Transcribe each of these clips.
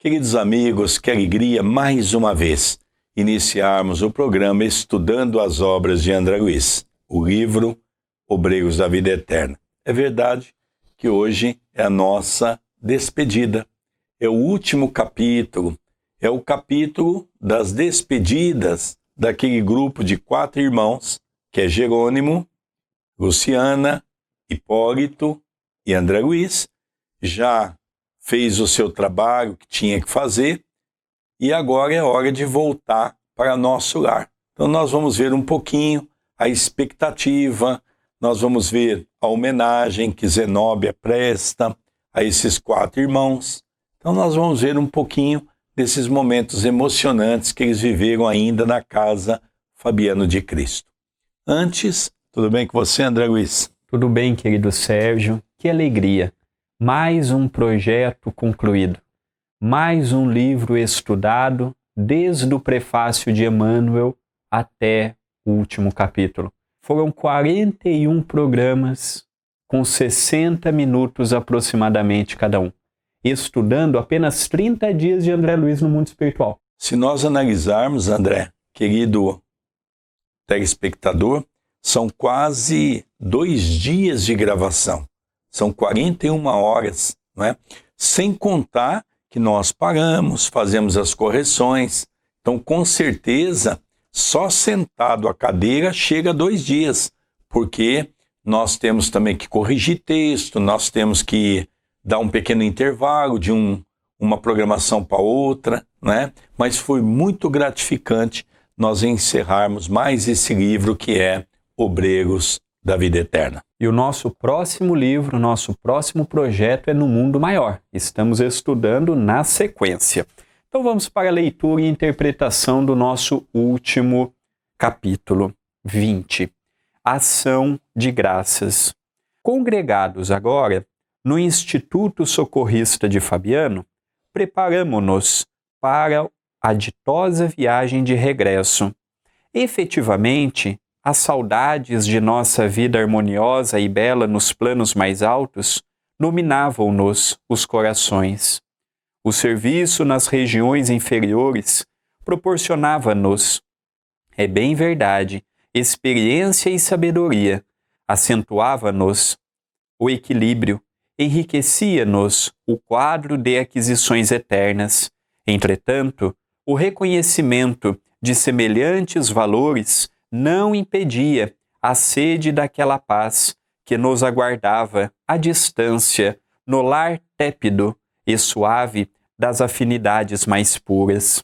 Queridos amigos, que alegria mais uma vez iniciarmos o programa estudando as obras de André Luiz, o livro Obreiros da Vida Eterna. É verdade que hoje é a nossa despedida, é o último capítulo, é o capítulo das despedidas daquele grupo de 4 irmãos, que é Jerônimo, Luciana, Hipólito e André Luiz. Já fez o seu trabalho que tinha que fazer e agora é hora de voltar para nosso lar. Então nós vamos ver um pouquinho a expectativa, nós vamos ver a homenagem que Zenóbia presta a esses 4 irmãos. Então nós vamos ver um pouquinho desses momentos emocionantes que eles viveram ainda na casa Fabiano de Cristo. Antes, tudo bem com você, André Luiz? Tudo bem, querido Sérgio. Que alegria! Mais um projeto concluído, mais um livro estudado, desde o prefácio de Emmanuel até o último capítulo. Foram 41 programas, com 60 minutos aproximadamente cada um, estudando apenas 30 dias de André Luiz no mundo espiritual. Se nós analisarmos, André, querido telespectador, são quase 2 dias de gravação. São 41 horas, não é? Sem contar que nós paramos, fazemos as correções. Então, com certeza, só sentado à cadeira chega a 2 dias, porque nós temos também que corrigir texto, nós temos que dar um pequeno intervalo de uma programação para outra, né? Mas foi muito gratificante nós encerrarmos mais esse livro que é Obreiros da Vida Eterna. E o nosso próximo livro, nosso próximo projeto é No Mundo Maior. Estamos estudando na sequência. Então vamos para a leitura e interpretação do nosso último capítulo 20. Ação de graças. Congregados agora no Instituto Socorrista de Fabiano, preparamo-nos para a ditosa viagem de regresso. Efetivamente, as saudades de nossa vida harmoniosa e bela nos planos mais altos dominavam-nos os corações. O serviço nas regiões inferiores proporcionava-nos, é bem verdade, experiência e sabedoria, acentuava-nos o equilíbrio, enriquecia-nos o quadro de aquisições eternas. Entretanto, o reconhecimento de semelhantes valores não impedia a sede daquela paz que nos aguardava à distância no lar tépido e suave das afinidades mais puras.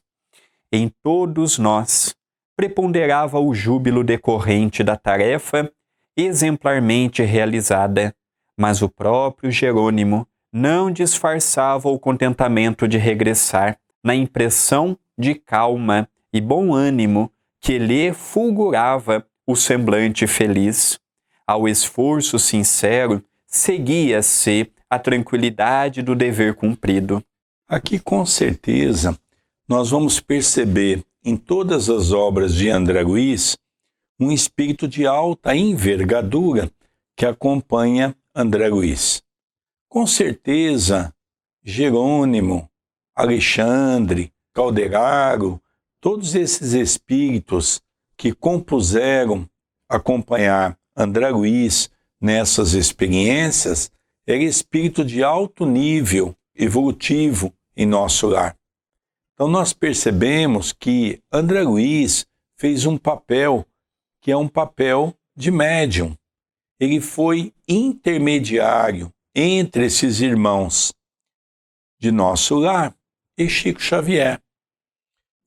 Em todos nós preponderava o júbilo decorrente da tarefa exemplarmente realizada, mas o próprio Jerônimo não disfarçava o contentamento de regressar na impressão de calma e bom ânimo que lhe fulgurava o semblante feliz. Ao esforço sincero, seguia-se a tranquilidade do dever cumprido. Aqui, com certeza, nós vamos perceber em todas as obras de André Luiz um espírito de alta envergadura que acompanha André Luiz. Com certeza, Jerônimo, Alexandre, Calderaro, todos esses espíritos que compuseram acompanhar André Luiz nessas experiências, era espírito de alto nível evolutivo em nosso lar. Então nós percebemos que André Luiz fez um papel que é um papel de médium. Ele foi intermediário entre esses irmãos de nosso lar e Chico Xavier.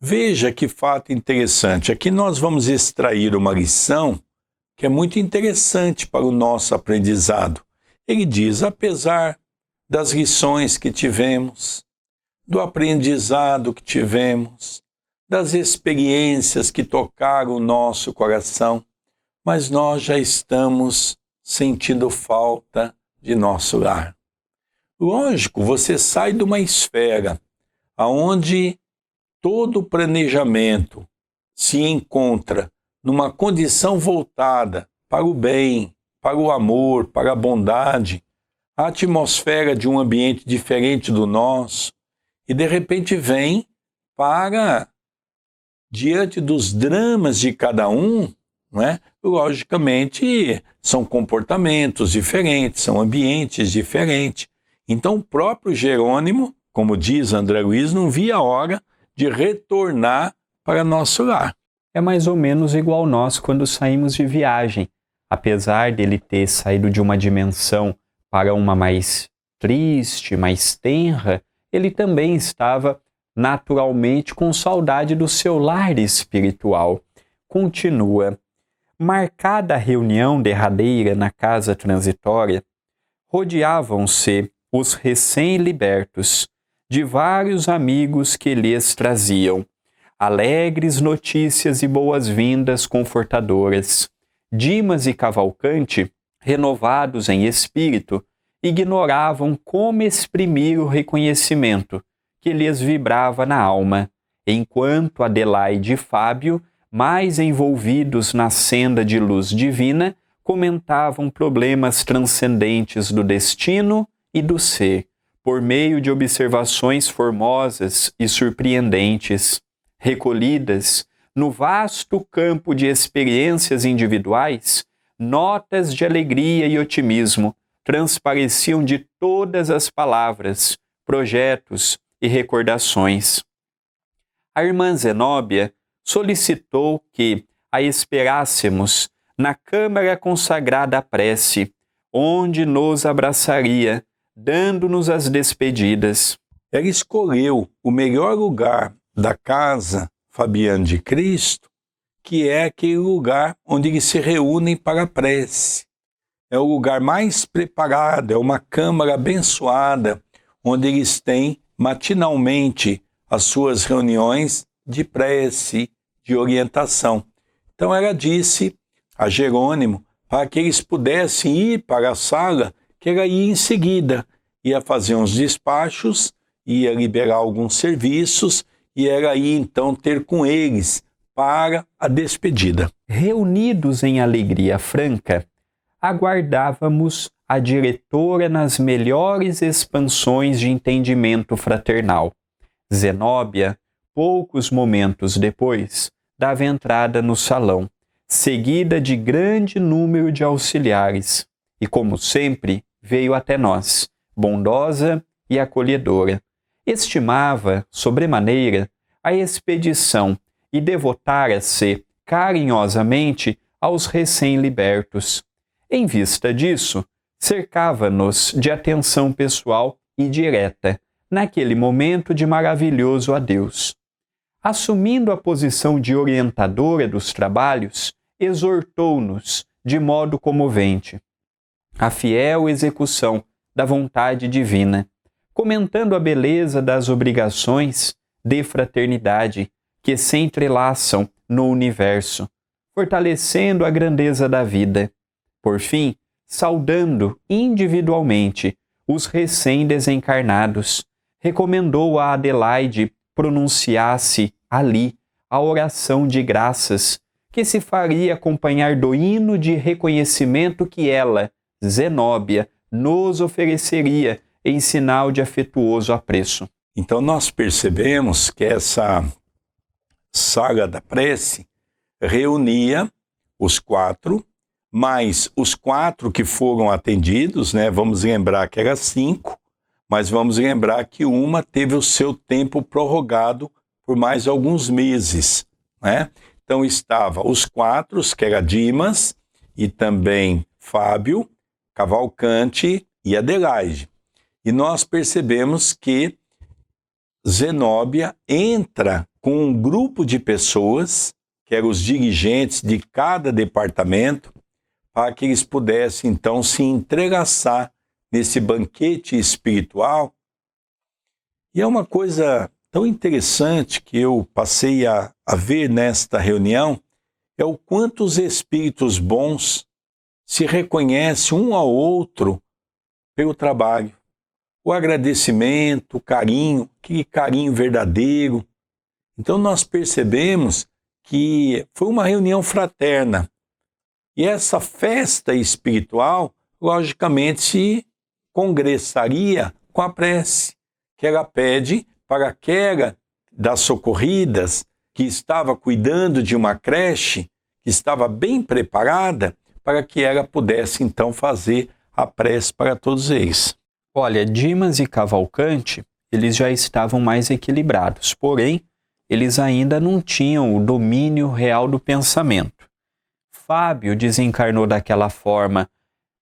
Veja que fato interessante. Aqui nós vamos extrair uma lição que é muito interessante para o nosso aprendizado. Ele diz, apesar das lições que tivemos, do aprendizado que tivemos, das experiências que tocaram o nosso coração, mas nós já estamos sentindo falta de nosso lar. Lógico, você sai de uma esfera onde todo o planejamento se encontra numa condição voltada para o bem, para o amor, para a bondade, a atmosfera de um ambiente diferente do nosso, e de repente vem para, diante dos dramas de cada um, não é? Logicamente, são comportamentos diferentes, são ambientes diferentes. Então, o próprio Jerônimo, como diz André Luiz, não via a hora de retornar para nosso lar. É mais ou menos igual nós quando saímos de viagem. Apesar dele ter saído de uma dimensão para uma mais triste, mais tenra, ele também estava naturalmente com saudade do seu lar espiritual. Continua. Marcada a reunião derradeira na casa transitória, rodeavam-se os recém-libertos de vários amigos que lhes traziam alegres notícias e boas-vindas confortadoras. Dimas e Cavalcante, renovados em espírito, ignoravam como exprimir o reconhecimento que lhes vibrava na alma, enquanto Adelaide e Fábio, mais envolvidos na senda de luz divina, comentavam problemas transcendentes do destino e do ser, por meio de observações formosas e surpreendentes, recolhidas no vasto campo de experiências individuais. Notas de alegria e otimismo transpareciam de todas as palavras, projetos e recordações. A irmã Zenóbia solicitou que a esperássemos na câmara consagrada à prece, onde nos abraçaria, dando-nos as despedidas. Ela escolheu o melhor lugar da casa Fabiano de Cristo, que é aquele lugar onde eles se reúnem para a prece. É o lugar mais preparado, é uma câmara abençoada, onde eles têm matinalmente as suas reuniões de prece, de orientação. Então ela disse a Jerônimo para que eles pudessem ir para a sala, que ela ia em seguida, ia fazer uns despachos, ia liberar alguns serviços, e ela ia então ter com eles para a despedida. Reunidos em alegria franca, aguardávamos a diretora nas melhores expansões de entendimento fraternal. Zenóbia, poucos momentos depois, dava entrada no salão, seguida de grande número de auxiliares, e, como sempre, veio até nós, bondosa e acolhedora. Estimava, sobremaneira, a expedição e devotara-se carinhosamente aos recém-libertos. Em vista disso, cercava-nos de atenção pessoal e direta, naquele momento de maravilhoso adeus. Assumindo a posição de orientadora dos trabalhos, exortou-nos de modo comovente à fiel execução da vontade divina, comentando a beleza das obrigações de fraternidade que se entrelaçam no universo, fortalecendo a grandeza da vida. Por fim, saudando individualmente os recém-desencarnados, recomendou a Adelaide pronunciasse ali a oração de graças que se faria acompanhar do hino de reconhecimento que ela, Zenóbia, nos ofereceria em sinal de afetuoso apreço. Então nós percebemos que essa sala da prece reunia os quatro, mais os quatro que foram atendidos, né? Vamos lembrar que era 5, mas vamos lembrar que uma teve o seu tempo prorrogado por mais alguns meses, né? Então estava os 4, que era Dimas, e também Fábio, Cavalcante e Adelaide. E nós percebemos que Zenóbia entra com um grupo de pessoas, que eram os dirigentes de cada departamento, para que eles pudessem então se entrelaçar nesse banquete espiritual. E é uma coisa tão interessante que eu passei a ver nesta reunião, é o quanto os espíritos bons se reconhecem um ao outro pelo trabalho. O agradecimento, o carinho, que carinho verdadeiro. Então nós percebemos que foi uma reunião fraterna. E essa festa espiritual, logicamente, se congressaria com a prece, que ela pede para aquela das socorridas que estava cuidando de uma creche, que estava bem preparada, para que ela pudesse então fazer a prece para todos eles. Olha, Dimas e Cavalcante, eles já estavam mais equilibrados, porém, eles ainda não tinham o domínio real do pensamento. Fábio desencarnou daquela forma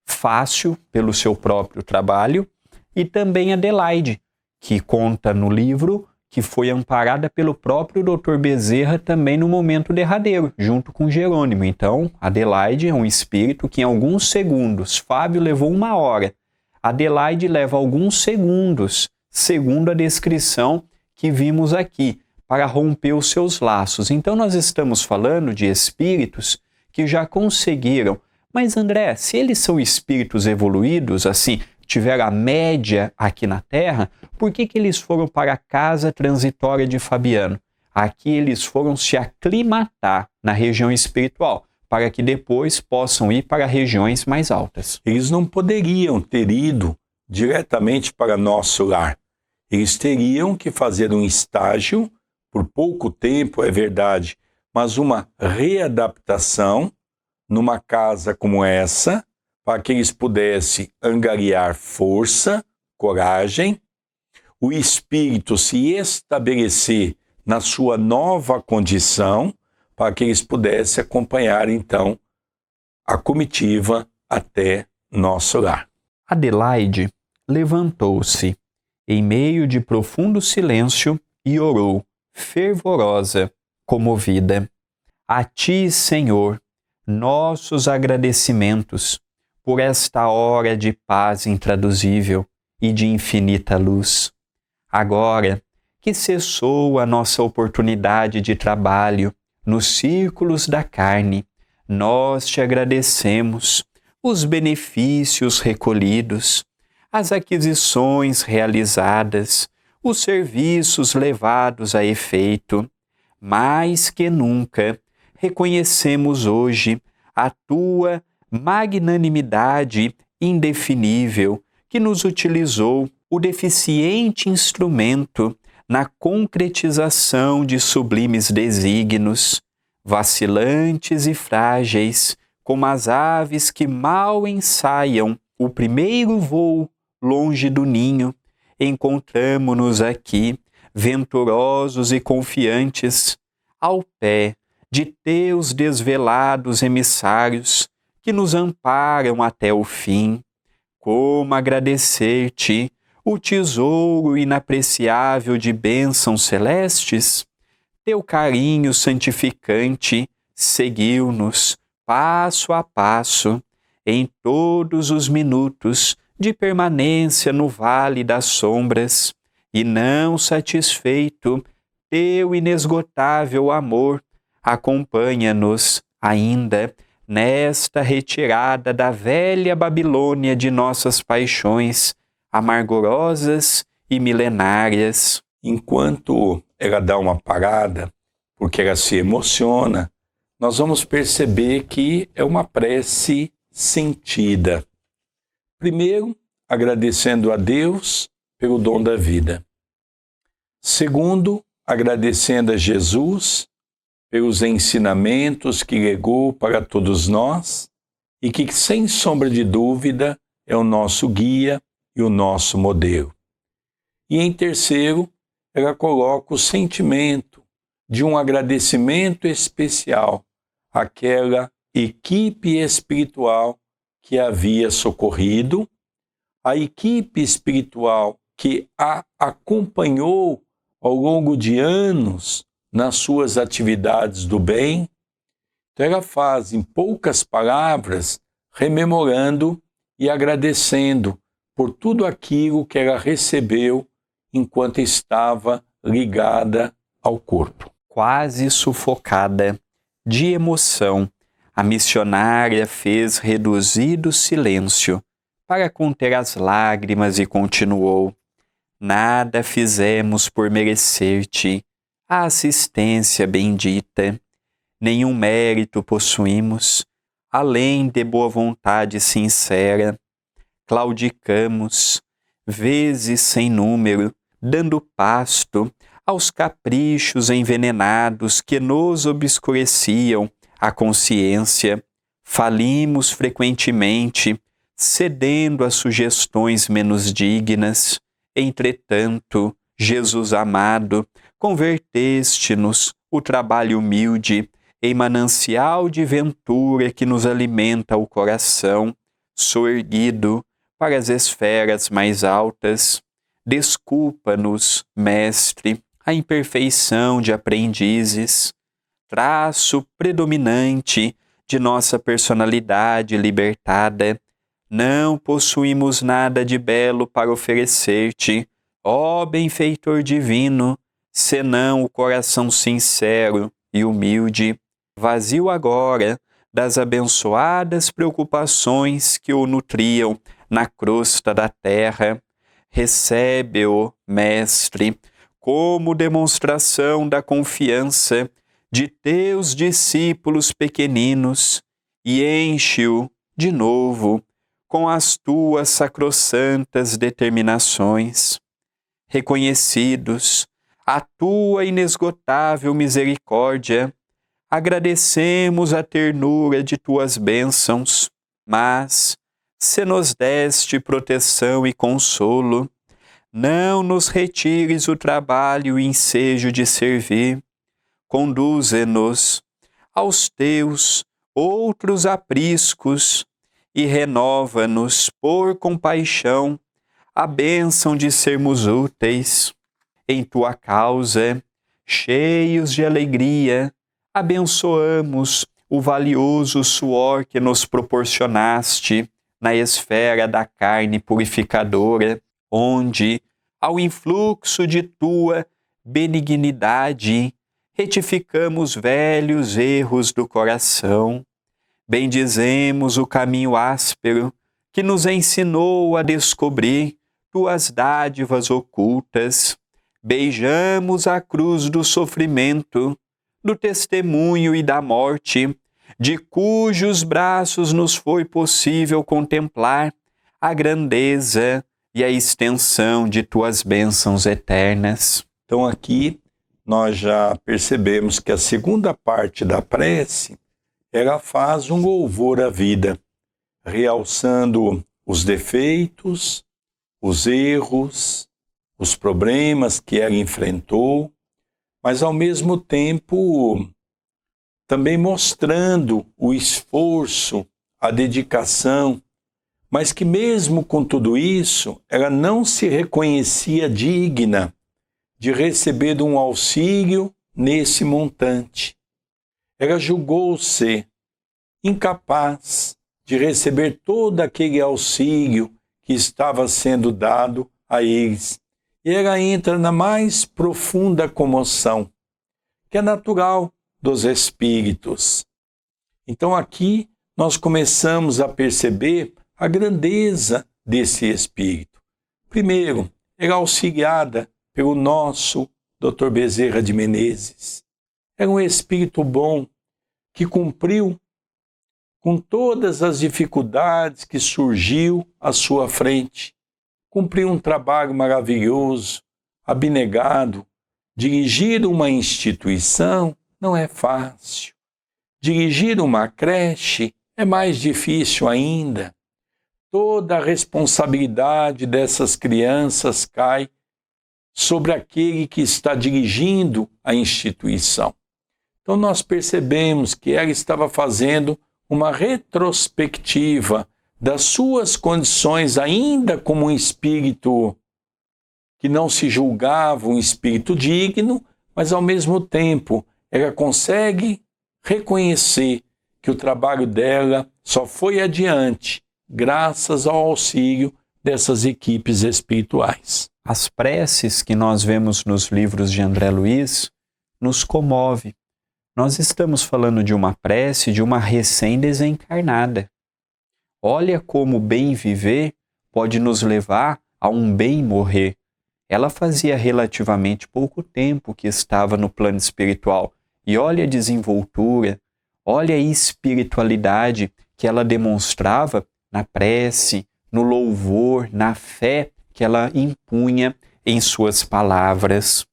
fácil, pelo seu próprio trabalho, e também Adelaide, que conta no livro que foi amparada pelo próprio Dr. Bezerra também no momento derradeiro, junto com Jerônimo. Então, Adelaide é um espírito que em alguns segundos, Fábio levou 1 hora, Adelaide leva alguns segundos, segundo a descrição que vimos aqui, para romper os seus laços. Então, nós estamos falando de espíritos que já conseguiram. Mas, André, se eles são espíritos evoluídos, assim, tiveram a média aqui na Terra, por que eles foram para a casa transitória de Fabiano? Aqui eles foram se aclimatar na região espiritual, para que depois possam ir para regiões mais altas. Eles não poderiam ter ido diretamente para nosso lar. Eles teriam que fazer um estágio, por pouco tempo, é verdade, mas uma readaptação numa casa como essa, para que eles pudessem angariar força, coragem, o espírito se estabelecer na sua nova condição, para que eles pudessem acompanhar, então, a comitiva até nosso lar. Adelaide levantou-se, em meio de profundo silêncio, e orou, fervorosa, comovida. A ti, Senhor, nossos agradecimentos por esta hora de paz intraduzível e de infinita luz. Agora que cessou a nossa oportunidade de trabalho nos círculos da carne, nós te agradecemos os benefícios recolhidos, as aquisições realizadas, os serviços levados a efeito. Mais que nunca, reconhecemos hoje a tua magnanimidade indefinível que nos utilizou o deficiente instrumento na concretização de sublimes desígnios, vacilantes e frágeis, como as aves que mal ensaiam o primeiro voo longe do ninho, encontramo-nos aqui, venturosos e confiantes, ao pé de teus desvelados emissários que nos amparam até o fim. Como agradecer-te o tesouro inapreciável de bênçãos celestes? Teu carinho santificante seguiu-nos passo a passo em todos os minutos de permanência no vale das sombras, e não satisfeito, teu inesgotável amor acompanha-nos ainda nesta retirada da velha Babilônia de nossas paixões amargurosas e milenárias. Enquanto ela dá uma parada, porque ela se emociona, nós vamos perceber que é uma prece sentida. Primeiro, agradecendo a Deus pelo dom da vida. Segundo, agradecendo a Jesus pelos ensinamentos que legou para todos nós e que, sem sombra de dúvida, é o nosso guia e o nosso modelo. E em terceiro, ela coloca o sentimento de um agradecimento especial àquela equipe espiritual que a havia socorrido, a equipe espiritual que a acompanhou ao longo de anos nas suas atividades do bem. Então ela faz, em poucas palavras, rememorando e agradecendo por tudo aquilo que ela recebeu enquanto estava ligada ao corpo. Quase sufocada de emoção, a missionária fez reduzido silêncio para conter as lágrimas e continuou: nada fizemos por merecer-te a assistência bendita, nenhum mérito possuímos, além de boa vontade sincera. Claudicamos, vezes sem número, dando pasto aos caprichos envenenados que nos obscureciam a consciência, falimos frequentemente, cedendo a sugestões menos dignas. Entretanto, Jesus amado, converteste-nos o trabalho humilde em manancial de ventura que nos alimenta o coração, soerguido para as esferas mais altas. Desculpa-nos, Mestre, a imperfeição de aprendizes, traço predominante de nossa personalidade libertada. Não possuímos nada de belo para oferecer-te, ó benfeitor divino, senão o coração sincero e humilde, vazio agora das abençoadas preocupações que o nutriam na crosta da terra. Recebe-o, Mestre, como demonstração da confiança de teus discípulos pequeninos e enche-o de novo com as tuas sacrossantas determinações. Reconhecidos a tua inesgotável misericórdia, agradecemos a ternura de tuas bênçãos, mas, se nos deste proteção e consolo, não nos retires o trabalho e ensejo de servir. Conduze-nos aos teus outros apriscos e renova-nos por compaixão a bênção de sermos úteis. Em tua causa, cheios de alegria, abençoamos o valioso suor que nos proporcionaste na esfera da carne purificadora, onde, ao influxo de tua benignidade, retificamos velhos erros do coração. Bendizemos o caminho áspero que nos ensinou a descobrir tuas dádivas ocultas. Beijamos a cruz do sofrimento, do testemunho e da morte, de cujos braços nos foi possível contemplar a grandeza e a extensão de tuas bênçãos eternas. Então aqui nós já percebemos que a segunda parte da prece, ela faz um louvor à vida, realçando os defeitos, os erros, os problemas que ela enfrentou, mas ao mesmo tempo também mostrando o esforço, a dedicação, mas que mesmo com tudo isso, ela não se reconhecia digna de receber um auxílio nesse montante. Ela julgou-se incapaz de receber todo aquele auxílio que estava sendo dado a eles. E ela entra na mais profunda comoção, que é natural dos espíritos. Então aqui nós começamos a perceber a grandeza desse espírito. Primeiro, ela é auxiliada pelo nosso Dr. Bezerra de Menezes. Era um espírito bom que cumpriu com todas as dificuldades que surgiu à sua frente. Cumpriu um trabalho maravilhoso, abnegado. Dirigir uma instituição não é fácil. Dirigir uma creche é mais difícil ainda. Toda a responsabilidade dessas crianças cai sobre aquele que está dirigindo a instituição. Então nós percebemos que ela estava fazendo uma retrospectiva das suas condições ainda como um espírito que não se julgava um espírito digno, mas ao mesmo tempo ela consegue reconhecer que o trabalho dela só foi adiante graças ao auxílio dessas equipes espirituais. As preces que nós vemos nos livros de André Luiz nos comove. Nós estamos falando de uma prece de uma recém-desencarnada. Olha como o bem viver pode nos levar a um bem morrer. Ela fazia relativamente pouco tempo que estava no plano espiritual. E olha a desenvoltura, olha a espiritualidade que ela demonstrava na prece, no louvor, na fé que ela impunha em suas palavras.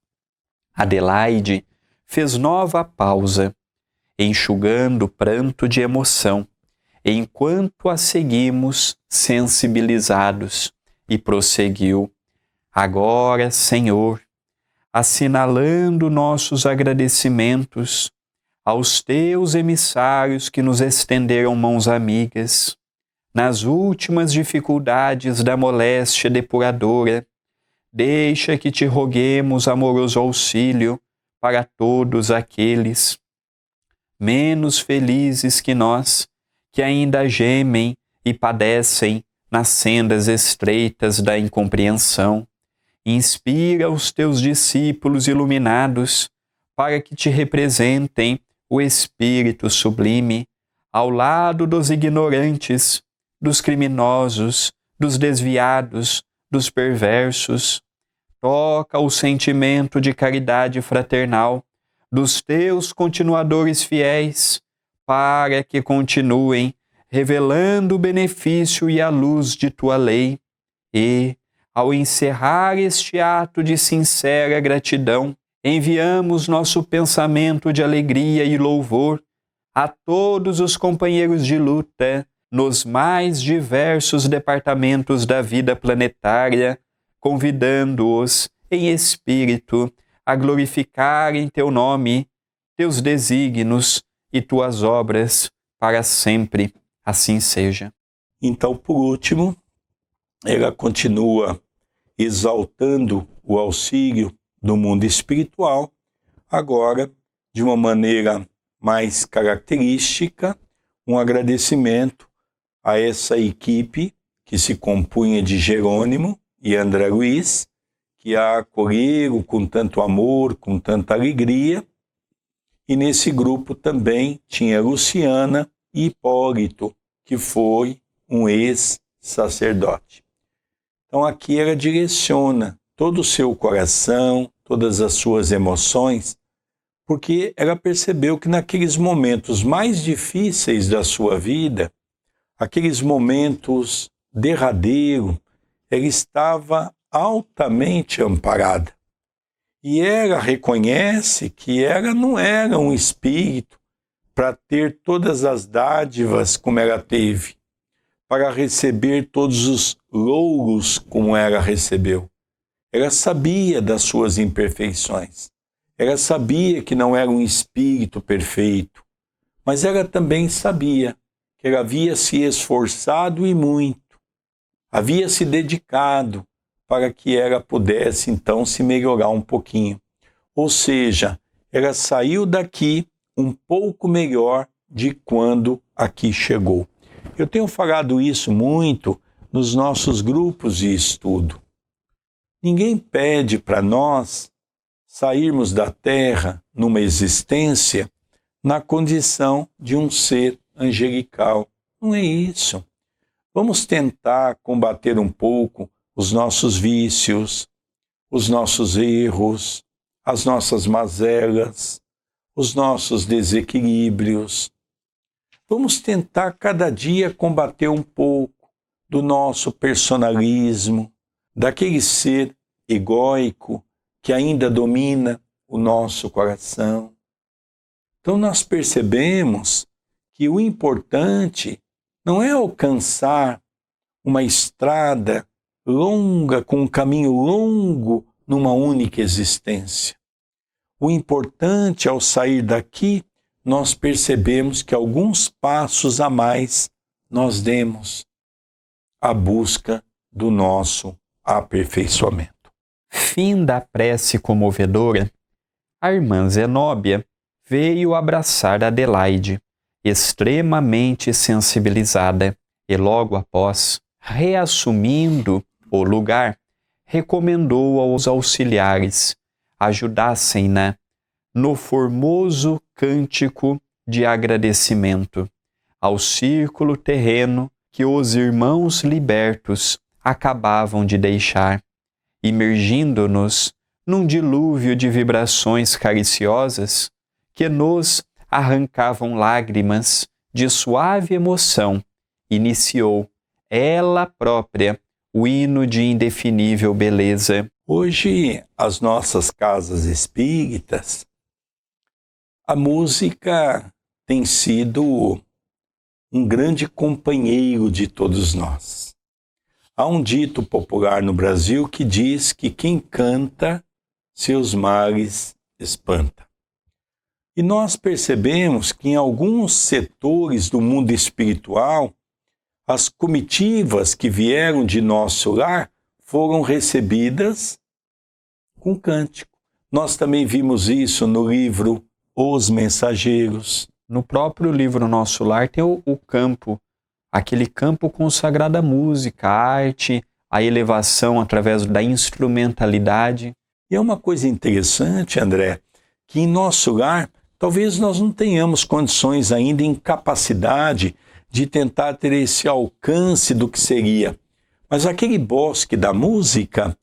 Adelaide fez nova pausa, enxugando o pranto de emoção, enquanto a seguimos sensibilizados, e prosseguiu: agora, Senhor, assinalando nossos agradecimentos aos teus emissários que nos estenderam mãos amigas, nas últimas dificuldades da moléstia depuradora, deixa que te roguemos amoroso auxílio para todos aqueles menos felizes que nós, que ainda gemem e padecem nas sendas estreitas da incompreensão. Inspira os teus discípulos iluminados para que te representem o Espírito sublime ao lado dos ignorantes, dos criminosos, dos desviados, dos perversos. Toca o sentimento de caridade fraternal dos teus continuadores fiéis, para que continuem revelando o benefício e a luz de tua lei. E, ao encerrar este ato de sincera gratidão, enviamos nosso pensamento de alegria e louvor a todos os companheiros de luta nos mais diversos departamentos da vida planetária, convidando-os em espírito a glorificarem teu nome, teus desígnios e tuas obras para sempre. Assim seja. Então, por último, ela continua exaltando o auxílio do mundo espiritual, agora de uma maneira mais característica, um agradecimento a essa equipe que se compunha de Jerônimo e André Luiz, que a acolheram com tanto amor, com tanta alegria. E nesse grupo também tinha Luciana e Hipólito, que foi um ex-sacerdote. Então aqui ela direciona todo o seu coração, todas as suas emoções, porque ela percebeu que naqueles momentos mais difíceis da sua vida, aqueles momentos derradeiros, ela estava altamente amparada. E ela reconhece que ela não era um espírito para ter todas as dádivas como ela teve, para receber todos os louros como ela recebeu. Ela sabia das suas imperfeições. Ela sabia que não era um espírito perfeito, mas ela também sabia que ela havia se esforçado e muito, havia se dedicado para que ela pudesse então se melhorar um pouquinho. Ou seja, ela saiu daqui um pouco melhor de quando aqui chegou. Eu tenho falado isso muito nos nossos grupos de estudo. Ninguém pede para nós sairmos da Terra numa existência na condição de um ser angelical. Não é isso. Vamos tentar combater um pouco os nossos vícios, os nossos erros, as nossas mazelas, os nossos desequilíbrios. Vamos tentar cada dia combater um pouco do nosso personalismo, daquele ser egóico que ainda domina o nosso coração. Então nós percebemos que o importante não é alcançar uma estrada longa, com um caminho longo numa única existência. O importante ao sair daqui, nós percebemos que alguns passos a mais nós demos à busca do nosso aperfeiçoamento. Fim da prece comovedora, a irmã Zenóbia veio abraçar Adelaide, extremamente sensibilizada, e logo após, reassumindo o lugar, recomendou aos auxiliares ajudassem-na no formoso cântico de agradecimento ao círculo terreno que os irmãos libertos acabavam de deixar, imergindo-nos num dilúvio de vibrações cariciosas que nos arrancavam lágrimas de suave emoção. Iniciou ela própria o hino de indefinível beleza. Hoje, as nossas casas espíritas, a música tem sido um grande companheiro de todos nós. Há um dito popular no Brasil que diz que quem canta, seus males espanta. E nós percebemos que em alguns setores do mundo espiritual, as comitivas que vieram de nosso lar foram recebidas com cântico. Nós também vimos isso no livro Os Mensageiros. No próprio livro Nosso Lar tem o campo, aquele campo consagrado à música, à arte, à elevação através da instrumentalidade. E é uma coisa interessante, André, que em nosso lar, talvez nós não tenhamos condições ainda em capacidade de tentar ter esse alcance do que seria. Mas aquele bosque da música,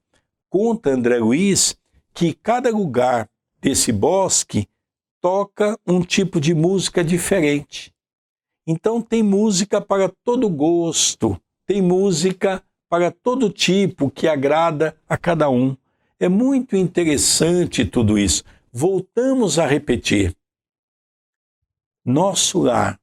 conta André Luiz, que cada lugar desse bosque toca um tipo de música diferente. Então tem música para todo gosto, tem música para todo tipo que agrada a cada um. É muito interessante tudo isso. Voltamos a repetir. Nosso lar,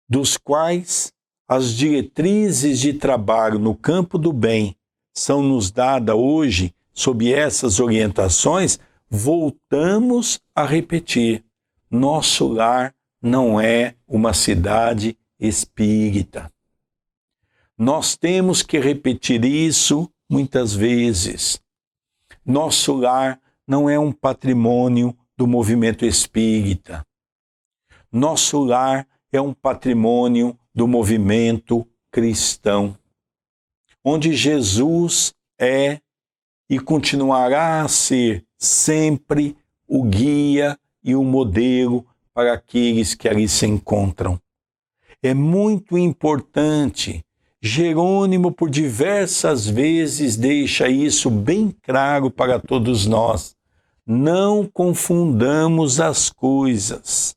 dos quais as diretrizes de trabalho no campo do bem são nos dadas hoje sob essas orientações, voltamos a repetir. Nosso lar não é uma cidade espírita. Nós temos que repetir isso muitas vezes. Nosso lar não é um patrimônio do movimento espírita. Nosso lar é um patrimônio do movimento cristão, onde Jesus é e continuará a ser sempre o guia e o modelo para aqueles que ali se encontram. É muito importante. Jerônimo, por diversas vezes, deixa isso bem claro para todos nós. Não confundamos as coisas.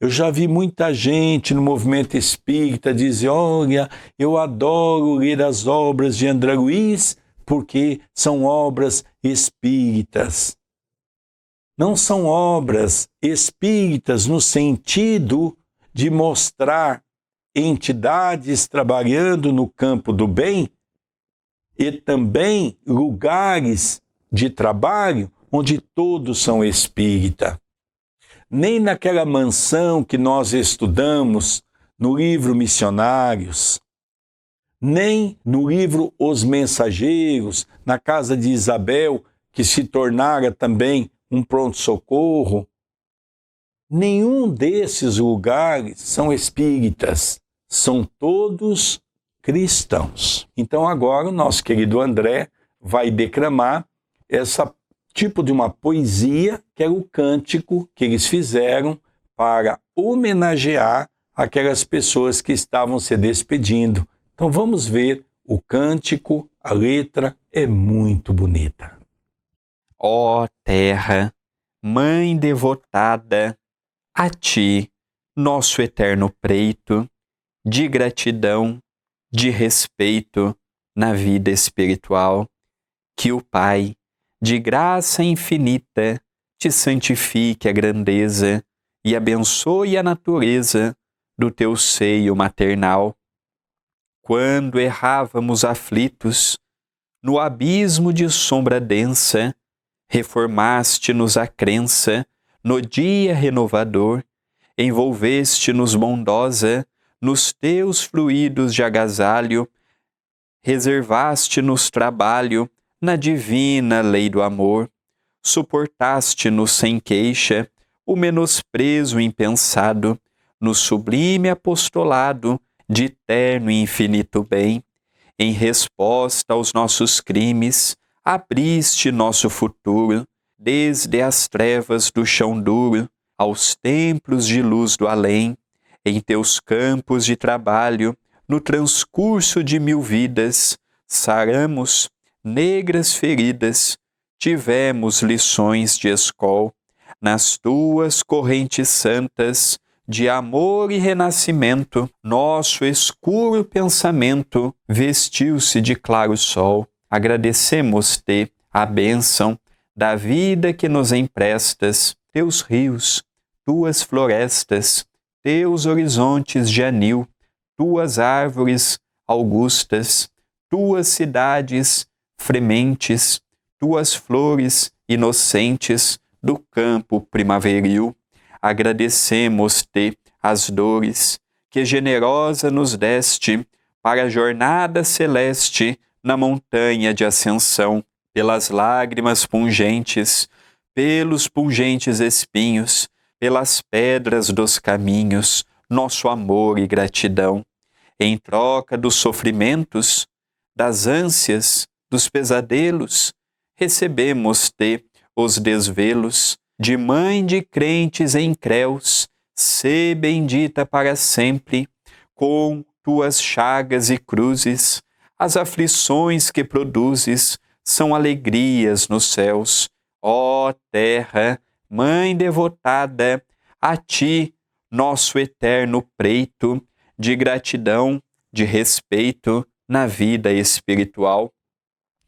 Eu já vi muita gente no movimento espírita dizer: olha, eu adoro ler as obras de André Luiz porque são obras espíritas. Não são obras espíritas no sentido de mostrar entidades trabalhando no campo do bem e também lugares de trabalho onde todos são espírita. Nem naquela mansão que nós estudamos no livro Missionários, nem no livro Os Mensageiros, na casa de Isabel, que se tornara também um pronto-socorro. Nenhum desses lugares são espíritas, são todos cristãos. Então agora o nosso querido André vai declamar esse tipo de uma poesia, que é o cântico que eles fizeram para homenagear aquelas pessoas que estavam se despedindo. Então vamos ver o cântico, a letra é muito bonita. Ó terra, mãe devotada, a ti, nosso eterno preito, de gratidão, de respeito na vida espiritual, que o Pai, de graça infinita, te santifique a grandeza e abençoe a natureza do teu seio maternal. Quando errávamos aflitos, no abismo de sombra densa, reformaste-nos a crença no dia renovador, envolveste-nos bondosa nos teus fluidos de agasalho, reservaste-nos trabalho na divina lei do amor, suportaste-nos sem queixa o menosprezo impensado, no sublime apostolado de terno e infinito bem. Em resposta aos nossos crimes, abriste nosso futuro, desde as trevas do chão duro aos templos de luz do além. Em teus campos de trabalho, no transcurso de 1000 vidas, saramos negras feridas, tivemos lições de escol. Nas tuas correntes santas, de amor e renascimento, nosso escuro pensamento vestiu-se de claro sol. Agradecemos-te a bênção da vida que nos emprestas, teus rios, tuas florestas, teus horizontes de anil, tuas árvores augustas, tuas cidades frementes, tuas flores inocentes do campo primaveril. Agradecemos-te as dores que generosa nos deste para a jornada celeste na montanha de ascensão, pelas lágrimas pungentes, pelos pungentes espinhos, pelas pedras dos caminhos, nosso amor e gratidão. Em troca dos sofrimentos, das ânsias, dos pesadelos, recebemos-te os desvelos de mãe de crentes em Creus, sê bendita para sempre, com tuas chagas e cruzes, as aflições que produzes são alegrias nos céus. Ó terra, mãe devotada, a ti, nosso eterno preito, de gratidão, de respeito na vida espiritual.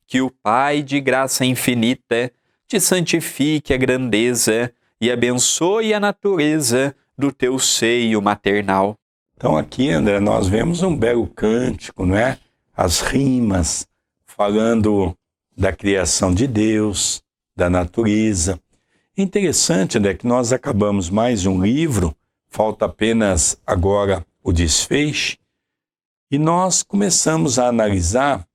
Que o Pai de graça infinita te santifique a grandeza e abençoe a natureza do teu seio maternal. Então aqui, André, nós vemos um belo cântico, não é? As rimas falando da criação de Deus, da natureza. Interessante, André, que nós acabamos mais um livro, falta apenas agora o desfecho, e nós começamos a analisar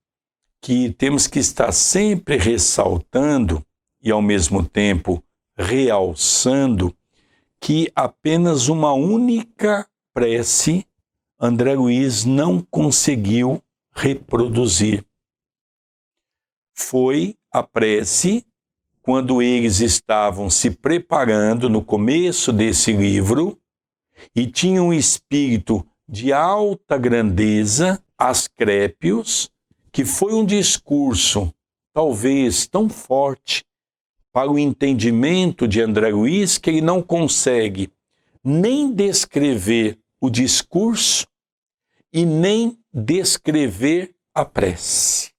que temos que estar sempre ressaltando e ao mesmo tempo realçando que apenas uma única prece André Luiz não conseguiu reproduzir. Foi a prece quando eles estavam se preparando no começo desse livro e tinham um espírito de alta grandeza, Asclépios, que foi um discurso talvez tão forte para o entendimento de André Luiz que ele não consegue nem descrever o discurso e nem descrever a prece.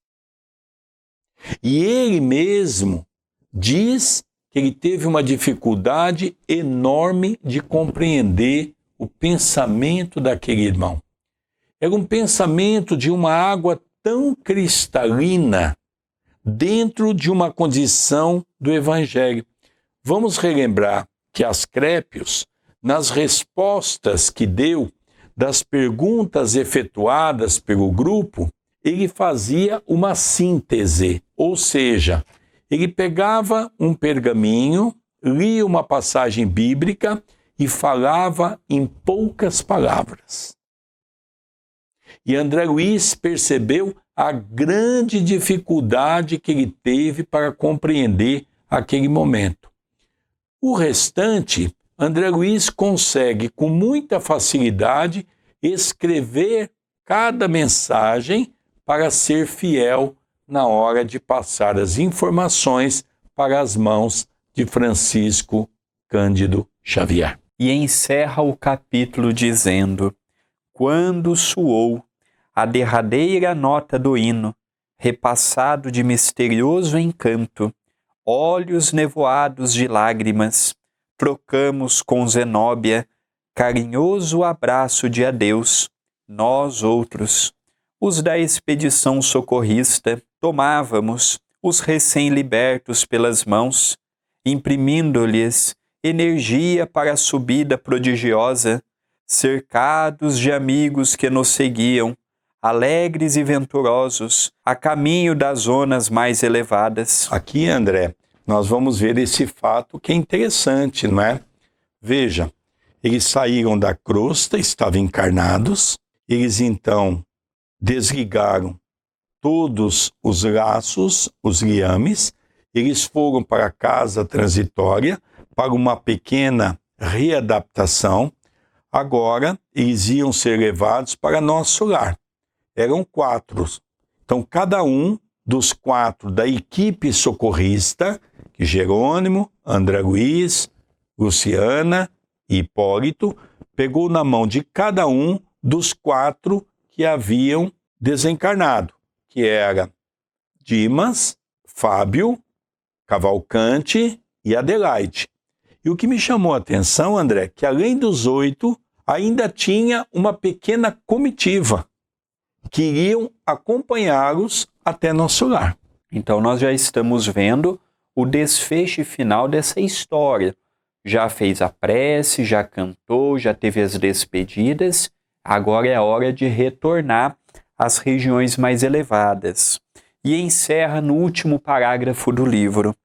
E ele mesmo diz que ele teve uma dificuldade enorme de compreender o pensamento daquele irmão. Era um pensamento de uma água tão cristalina dentro de uma condição do Evangelho. Vamos relembrar que Asclépios, nas respostas que deu das perguntas efetuadas pelo grupo, ele fazia uma síntese, ou seja, ele pegava um pergaminho, lia uma passagem bíblica e falava em poucas palavras. E André Luiz percebeu a grande dificuldade que ele teve para compreender aquele momento. O restante, André Luiz consegue com muita facilidade escrever cada mensagem para ser fiel na hora de passar as informações para as mãos de Francisco Cândido Xavier. E encerra o capítulo dizendo: quando soou a derradeira nota do hino, repassado de misterioso encanto, olhos nevoados de lágrimas, trocamos com Zenóbia carinhoso abraço de adeus. Nós outros, os da expedição socorrista, tomávamos os recém-libertos pelas mãos, imprimindo-lhes energia para a subida prodigiosa, cercados de amigos que nos seguiam, alegres e venturosos, a caminho das zonas mais elevadas. Aqui, André, nós vamos ver esse fato que é interessante, não é? Veja, eles saíram da crosta, estavam encarnados, eles então desligaram todos os laços, os liames, eles foram para a casa transitória, para uma pequena readaptação. Agora, eles iam ser levados para nosso lar. Eram 4. Então, cada um dos 4 da equipe socorrista, Jerônimo, André Luiz, Luciana e Hipólito, pegou na mão de cada um dos 4 que haviam desencarnado, que era Dimas, Fábio, Cavalcante e Adelaide. E o que me chamou a atenção, André, que além dos 8, ainda tinha uma pequena comitiva que iriam acompanhá-los até nosso lar. Então nós já estamos vendo o desfecho final dessa história. Já fez a prece, já cantou, já teve as despedidas, agora é a hora de retornar às regiões mais elevadas. E encerra no último parágrafo do livro.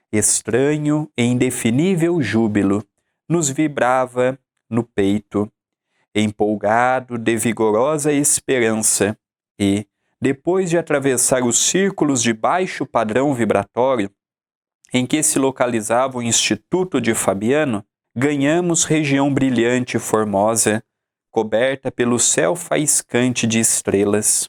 Estranho e indefinível júbilo nos vibrava no peito, empolgado de vigorosa esperança, e, depois de atravessar os círculos de baixo padrão vibratório, em que se localizava o Instituto de Fabiano, ganhamos região brilhante e formosa, coberta pelo céu faiscante de estrelas.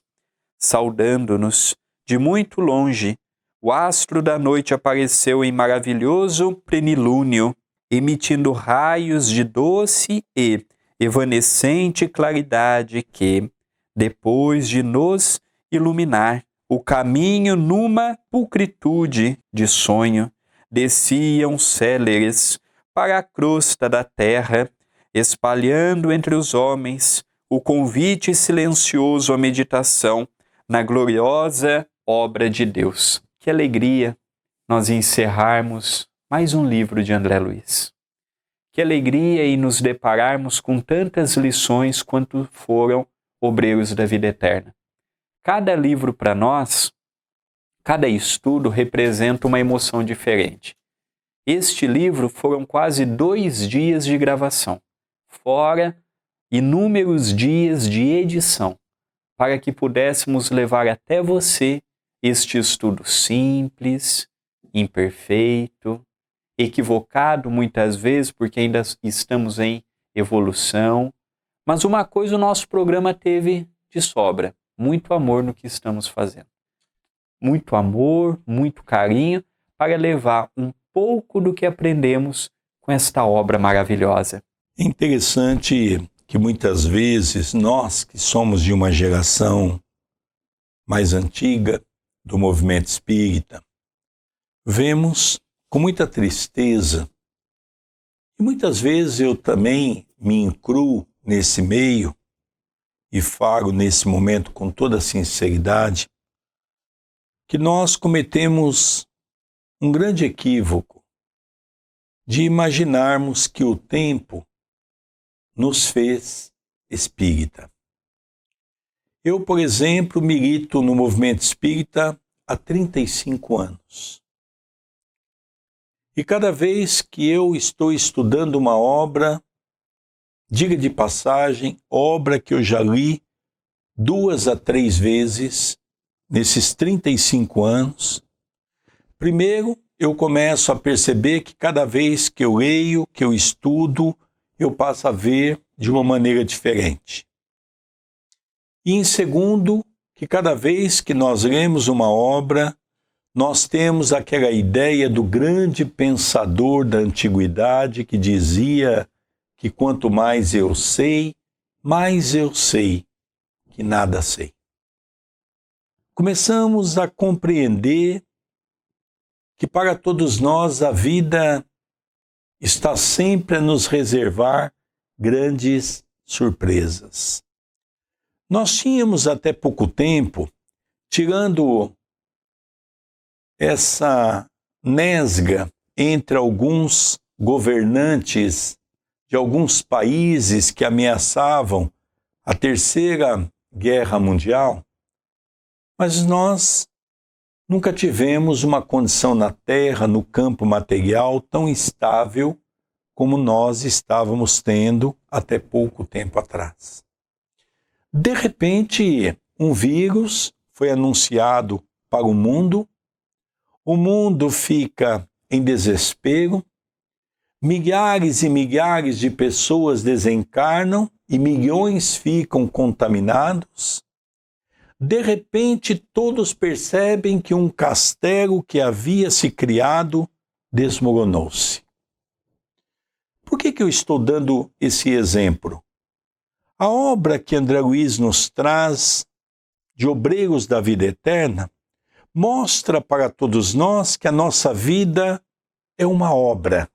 Saudando-nos, de muito longe, o astro da noite apareceu em maravilhoso plenilúnio, emitindo raios de doce e evanescente claridade que, depois de nos iluminar o caminho numa pulcritude de sonho, desciam céleres para a crosta da terra, espalhando entre os homens o convite silencioso à meditação na gloriosa obra de Deus. Que alegria nós encerrarmos mais um livro de André Luiz. Que alegria em nos depararmos com tantas lições quanto foram obreiros da vida eterna. Cada livro para nós, cada estudo representa uma emoção diferente. Este livro foram quase 2 dias de gravação, fora inúmeros dias de edição, para que pudéssemos levar até você este estudo simples, imperfeito, equivocado muitas vezes, porque ainda estamos em evolução. Mas uma coisa o nosso programa teve de sobra: muito amor no que estamos fazendo. Muito amor, muito carinho, para levar um pouco do que aprendemos com esta obra maravilhosa. É interessante que muitas vezes nós, que somos de uma geração mais antiga do movimento espírita, vemos com muita tristeza, e muitas vezes eu também me incluo nesse meio e falo nesse momento com toda sinceridade, que nós cometemos um grande equívoco de imaginarmos que o tempo nos fez espírita. Eu, por exemplo, milito no movimento espírita há 35 anos. E cada vez que eu estou estudando uma obra, diga de passagem, obra que eu já li 2 a 3 vezes nesses 35 anos, primeiro eu começo a perceber que cada vez que eu leio, que eu estudo, eu passo a ver de uma maneira diferente. E em segundo, que cada vez que nós lemos uma obra, nós temos aquela ideia do grande pensador da antiguidade que dizia que quanto mais eu sei que nada sei. Começamos a compreender que para todos nós a vida está sempre a nos reservar grandes surpresas. Nós tínhamos até pouco tempo, tirando essa nesga entre alguns governantes de alguns países que ameaçavam a Terceira Guerra Mundial, mas nós nunca tivemos uma condição na Terra, no campo material, tão estável como nós estávamos tendo até pouco tempo atrás. De repente, um vírus foi anunciado para o mundo fica em desespero, milhares e milhares de pessoas desencarnam e milhões ficam contaminados. De repente, todos percebem que um castelo que havia se criado desmoronou-se. Por que eu estou dando esse exemplo? A obra que André Luiz nos traz de Obreiros da Vida Eterna mostra para todos nós que a nossa vida é uma obra.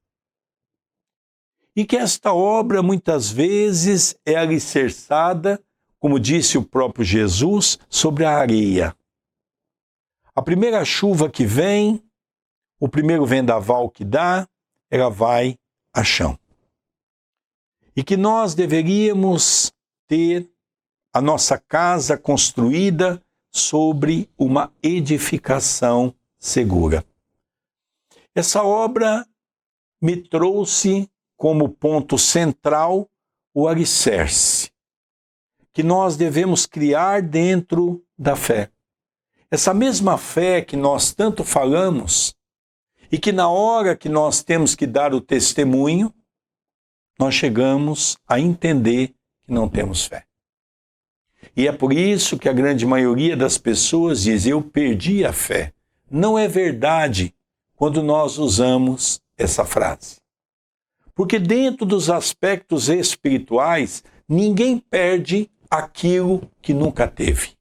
E que esta obra muitas vezes é alicerçada, como disse o próprio Jesus, sobre a areia. A primeira chuva que vem, o primeiro vendaval que dá, ela vai a chão. E que nós deveríamos ter a nossa casa construída sobre uma edificação segura. Essa obra me trouxe como ponto central o alicerce, que nós devemos criar dentro da fé. Essa mesma fé que nós tanto falamos e que na hora que nós temos que dar o testemunho, nós chegamos a entender que não temos fé. E é por isso que a grande maioria das pessoas diz: eu perdi a fé. Não é verdade quando nós usamos essa frase. Porque dentro dos aspectos espirituais, ninguém perde aquilo que nunca teve.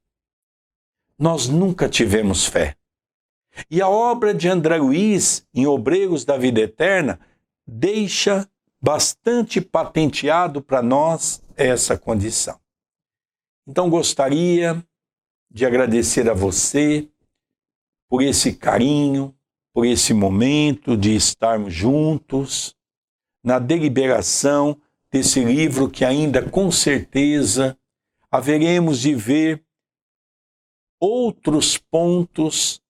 Nós nunca tivemos fé. E a obra de André Luiz, em Obreiros da Vida Eterna, deixa bastante patenteado para nós essa condição. Então gostaria de agradecer a você por esse carinho, por esse momento de estarmos juntos na deliberação desse livro que ainda com certeza haveremos de ver outros pontos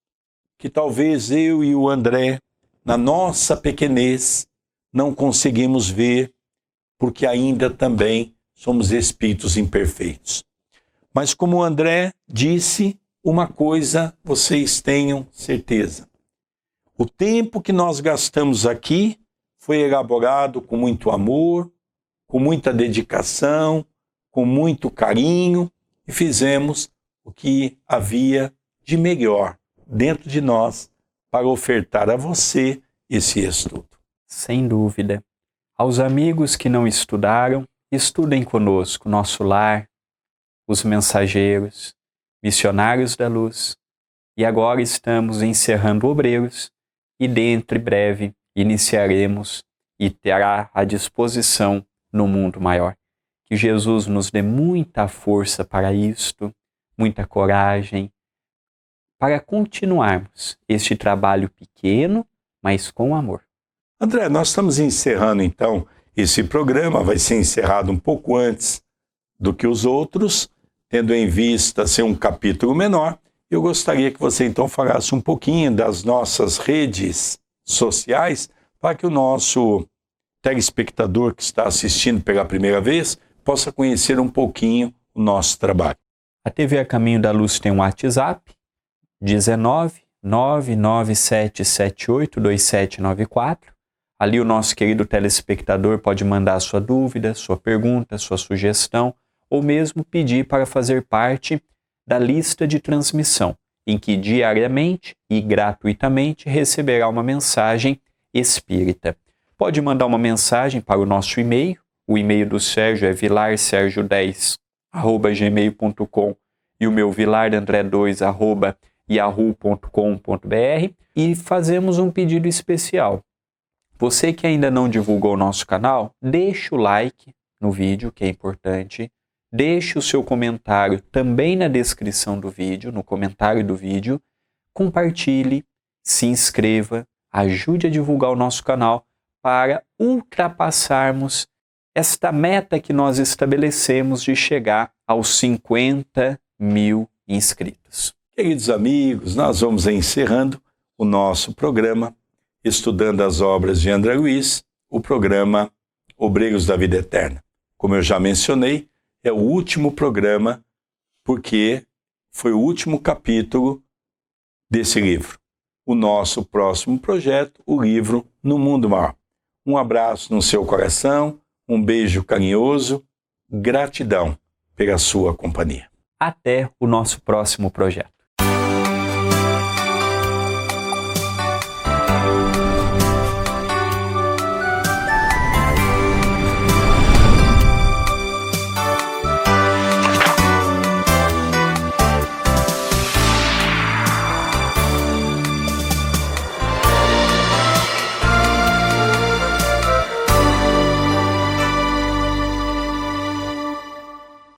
que talvez eu e o André, na nossa pequenez, não conseguimos ver, porque ainda também somos espíritos imperfeitos. Mas como o André disse, uma coisa vocês tenham certeza. O tempo que nós gastamos aqui foi elaborado com muito amor, com muita dedicação, com muito carinho, e fizemos o que havia de melhor dentro de nós para ofertar a você esse estudo. Sem dúvida. Aos amigos que não estudaram, estudem conosco, Nosso Lar, Os Mensageiros, Missionários da Luz. E agora estamos encerrando Obreiros e dentro em breve iniciaremos e terá à disposição no mundo maior. Que Jesus nos dê muita força para isto, muita coragem, para continuarmos este trabalho pequeno, mas com amor. André, nós estamos encerrando então esse programa, vai ser encerrado um pouco antes do que os outros, tendo em vista ser um capítulo menor. Eu gostaria que você então falasse um pouquinho das nossas redes sociais para que o nosso telespectador que está assistindo pela primeira vez possa conhecer um pouquinho o nosso trabalho. A TV A Caminho da Luz tem um WhatsApp, 19 997782794. Ali o nosso querido telespectador pode mandar sua dúvida, sua pergunta, sua sugestão, ou mesmo pedir para fazer parte da lista de transmissão, em que diariamente e gratuitamente receberá uma mensagem espírita. Pode mandar uma mensagem para o nosso e-mail. O e-mail do Sérgio é vilarsergio10@gmail.com e o meu vilardandré2@yahoo.com.br, e fazemos um pedido especial. Você que ainda não divulgou o nosso canal, deixe o like no vídeo, que é importante. Deixe o seu comentário também na descrição do vídeo, no comentário do vídeo. Compartilhe, se inscreva, ajude a divulgar o nosso canal para ultrapassarmos esta meta que nós estabelecemos de chegar aos 50 mil inscritos. Queridos amigos, nós vamos encerrando o nosso programa, estudando as obras de André Luiz, o programa Obreiros da Vida Eterna. Como eu já mencionei, é o último programa, porque foi o último capítulo desse livro. O nosso próximo projeto, o livro No Mundo Maior. Um abraço no seu coração, um beijo carinhoso, gratidão pela sua companhia. Até o nosso próximo projeto.